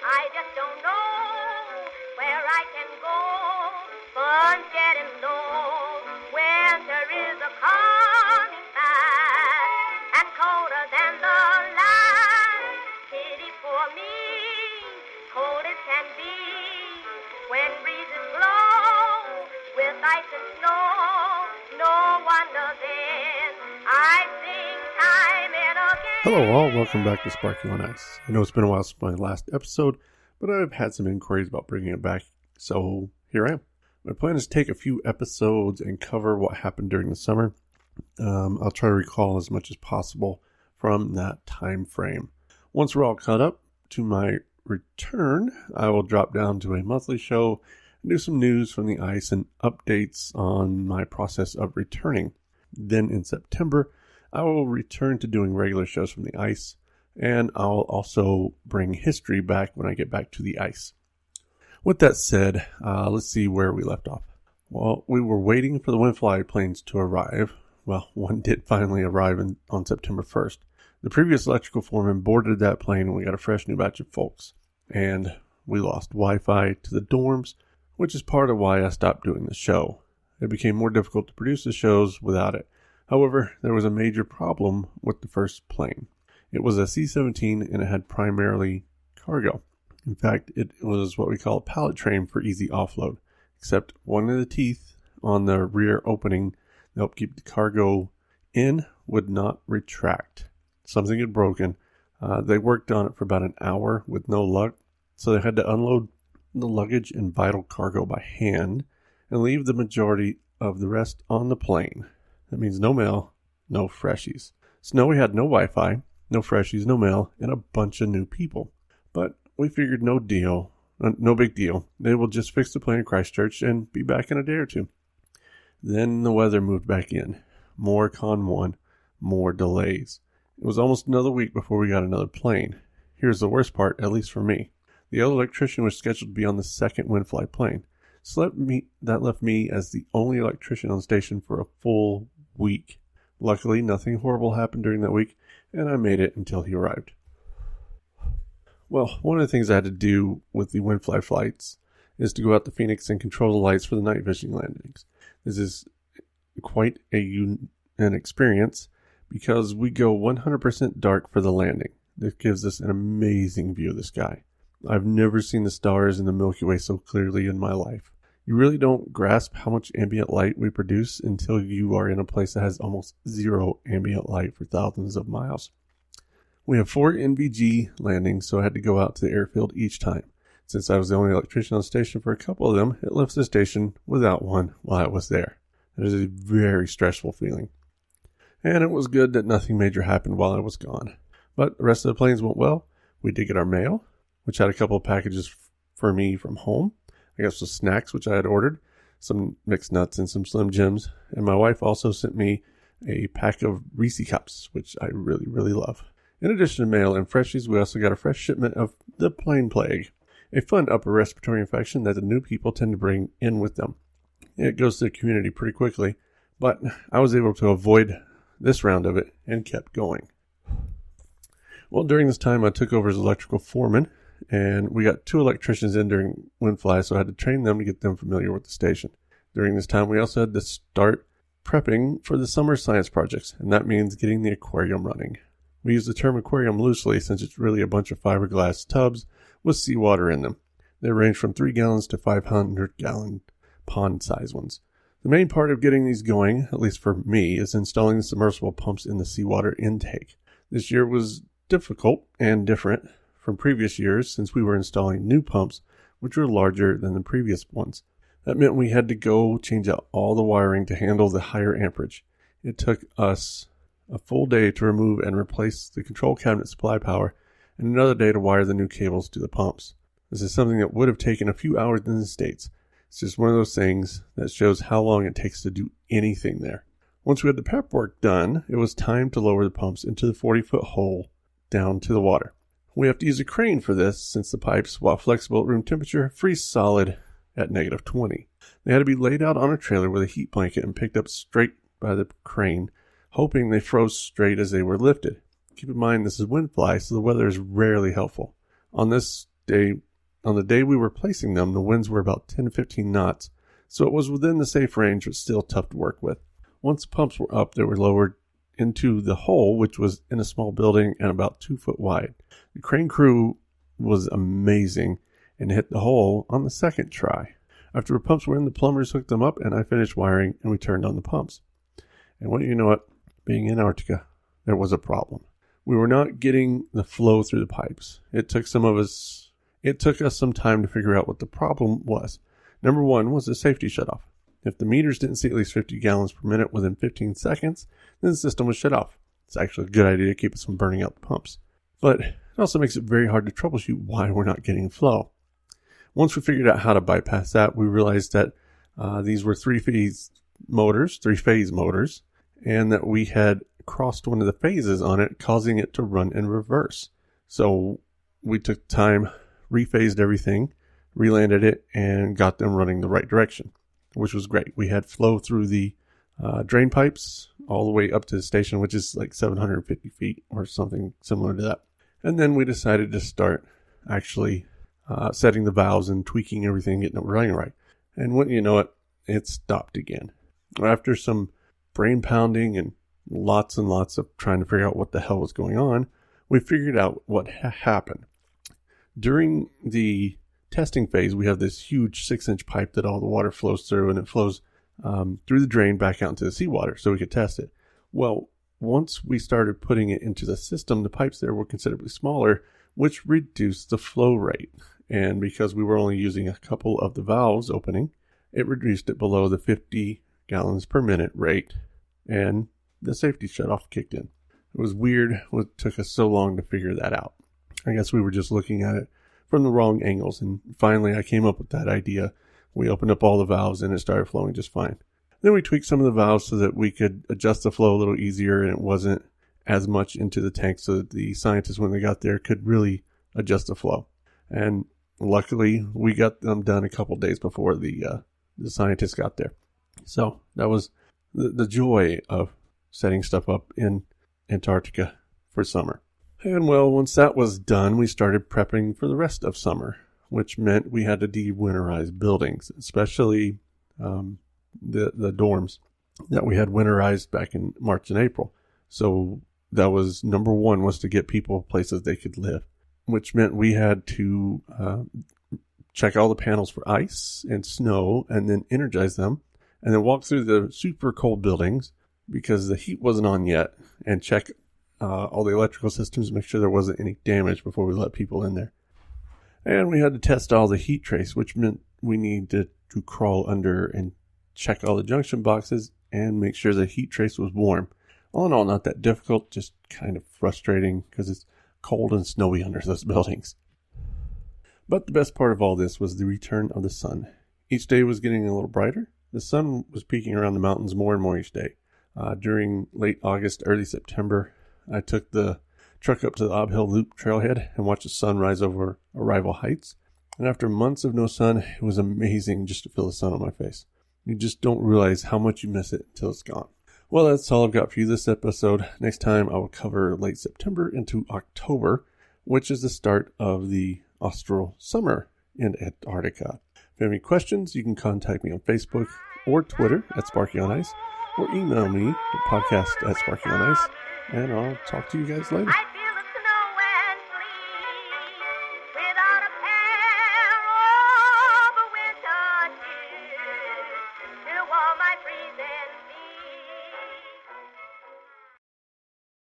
I just don't know where I can go. Fun's getting low. Winter is a coming fast and colder than the last. Pity for me, cold as can be. When breezes blow with ice and snow, no wonder then I sing time and again. Hello all, welcome back to Sparking on Ice. I know it's been a while since my last episode, but I've had some inquiries about bringing it back, so here I am. My plan is to take a few episodes and cover what happened during the summer. I'll try to recall as much as possible from that time frame. Once we're all caught up to my return, I will drop down to a monthly show and do some news from the ice and updates on my process of returning. Then in September, I will return to doing regular shows from the ice, and I'll also bring history back when I get back to the ice. With that said, let's see where we left off. Well, we were waiting for the Winfly planes to arrive. Well, one did finally arrive on September 1st. The previous electrical foreman boarded that plane and we got a fresh new batch of folks. And we lost Wi-Fi to the dorms, which is part of why I stopped doing the show. It became more difficult to produce the shows without it. However, there was a major problem with the first plane. It was a C-17 and it had primarily cargo. In fact, it was what we call a pallet train for easy offload, except one of the teeth on the rear opening that helped keep the cargo in would not retract. Something had broken. They worked on it for about an hour with no luck, so they had to unload the luggage and vital cargo by hand and leave the majority of the rest on the plane. That means no mail, no freshies. So now we had no Wi-Fi, no freshies, no mail, and a bunch of new people. But we figured no big deal. They will just fix the plane in Christchurch and be back in a day or two. Then the weather moved back in. More Con 1, more delays. It was almost another week before we got another plane. Here's the worst part, at least for me. The other electrician was scheduled to be on the second Winfly plane. So that left me as the only electrician on station for a full week. Luckily, nothing horrible happened during that week, and I made it until he arrived. Well, one of the things I had to do with the Winfly flights is to go out to Phoenix and control the lights for the night vision landings. This is quite an experience because we go 100% dark for the landing. This gives us an amazing view of the sky. I've never seen the stars in the Milky Way so clearly in my life. You really don't grasp how much ambient light we produce until you are in a place that has almost zero ambient light for thousands of miles. We have 4 NVG landings, so I had to go out to the airfield each time. Since I was the only electrician on station for a couple of them, it left the station without one while I was there. It was a very stressful feeling. And it was good that nothing major happened while I was gone. But the rest of the planes went well. We did get our mail, which had a couple of packages for me from home. I got some snacks, which I had ordered, some mixed nuts and some Slim Jims. And my wife also sent me a pack of Reese cups, which I really, really love. In addition to mail and freshies, we also got a fresh shipment of the plain plague, a fun upper respiratory infection that the new people tend to bring in with them. It goes to the community pretty quickly, but I was able to avoid this round of it and kept going. Well, during this time, I took over as electrical foreman, and we got 2 electricians in during Winfly, so I had to train them to get them familiar with the station. During this time, we also had to start prepping for the summer science projects, and that means getting the aquarium running. We use the term aquarium loosely since it's really a bunch of fiberglass tubs with seawater in them. They range from 3 gallons to 500-gallon pond-sized ones. The main part of getting these going, at least for me, is installing the submersible pumps in the seawater intake. This year was difficult and different from previous years since we were installing new pumps, which were larger than the previous ones. That meant we had to go change out all the wiring to handle the higher amperage. It took us a full day to remove and replace the control cabinet supply power, and another day to wire the new cables to the pumps. This is something that would have taken a few hours in the States. It's just one of those things that shows how long it takes to do anything there. Once we had the prep work done, it was time to lower the pumps into the 40-foot hole down to the water. We have to use a crane for this since the pipes, while flexible at room temperature, freeze solid at -20. They had to be laid out on a trailer with a heat blanket and picked up straight by the crane, hoping they froze straight as they were lifted. Keep in mind this is Winfly, so the weather is rarely helpful. On this On the day we were placing them, the winds were about 10 to 15 knots, so it was within the safe range, but still tough to work with. Once the pumps were up, they were lowered into the hole, which was in a small building and about 2 foot wide. The crane crew was amazing and hit the hole on the second try. After the pumps were in, the plumbers hooked them up, and I finished wiring, and we turned on the pumps. And what do you know it, being in Antarctica, there was a problem. We were not getting the flow through the pipes. It took us some time to figure out what the problem was. Number one was the safety shutoff. If the meters didn't see at least 50 gallons per minute within 15 seconds, then the system was shut off. It's actually a good idea to keep us from burning out the pumps. But it also makes it very hard to troubleshoot why we're not getting flow. Once we figured out how to bypass that, we realized that these were three-phase motors, and that we had crossed one of the phases on it, causing it to run in reverse. So we took time, rephased everything, relanded it, and got them running the right direction, which was great. We had flow through the drain pipes all the way up to the station, which is like 750 feet or something similar to that. And then we decided to start actually setting the valves and tweaking everything, getting it running right. And wouldn't you know it, it stopped again. After some brain pounding and lots of trying to figure out what the hell was going on, we figured out what happened. During the testing phase, we have this huge 6-inch pipe that all the water flows through, and it flows through the drain back out into the seawater so we could test it. Well, once we started putting it into the system, the pipes there were considerably smaller, which reduced the flow rate. And because we were only using a couple of the valves opening, it reduced it below the 50 gallons per minute rate, and the safety shutoff kicked in. It was weird what took us so long to figure that out. I guess we were just looking at it from the wrong angles, and finally I came up with that idea. We opened up all the valves and it started flowing just fine. Then we tweaked some of the valves so that we could adjust the flow a little easier, and it wasn't as much into the tank, so that the scientists, when they got there, could really adjust the flow. And luckily we got them done a couple days before the scientists got there. So that was the joy of setting stuff up in Antarctica for summer. And well, once that was done, we started prepping for the rest of summer, which meant we had to de-winterize buildings, especially the dorms that we had winterized back in March and April. So that was number one, was to get people places they could live, which meant we had to check all the panels for ice and snow, and then energize them, and then walk through the super cold buildings because the heat wasn't on yet, and check all the electrical systems, make sure there wasn't any damage before we let people in there. And we had to test all the heat trace, which meant we needed to crawl under and check all the junction boxes and make sure the heat trace was warm. All in all, not that difficult, just kind of frustrating because it's cold and snowy under those buildings. But the best part of all this was the return of the sun. Each day was getting a little brighter. The sun was peeking around the mountains more and more each day. During late August, early September, I took the truck up to the Ob Hill Loop trailhead and watched the sun rise over Arrival Heights. And after months of no sun, it was amazing just to feel the sun on my face. You just don't realize how much you miss it until it's gone. Well, that's all I've got for you this episode. Next time I will cover late September into October, which is the start of the austral summer in Antarctica. If you have any questions, you can contact me on Facebook or Twitter at Sparky on Ice, or email me at podcast@sparkyoниce, and I'll talk to you guys later.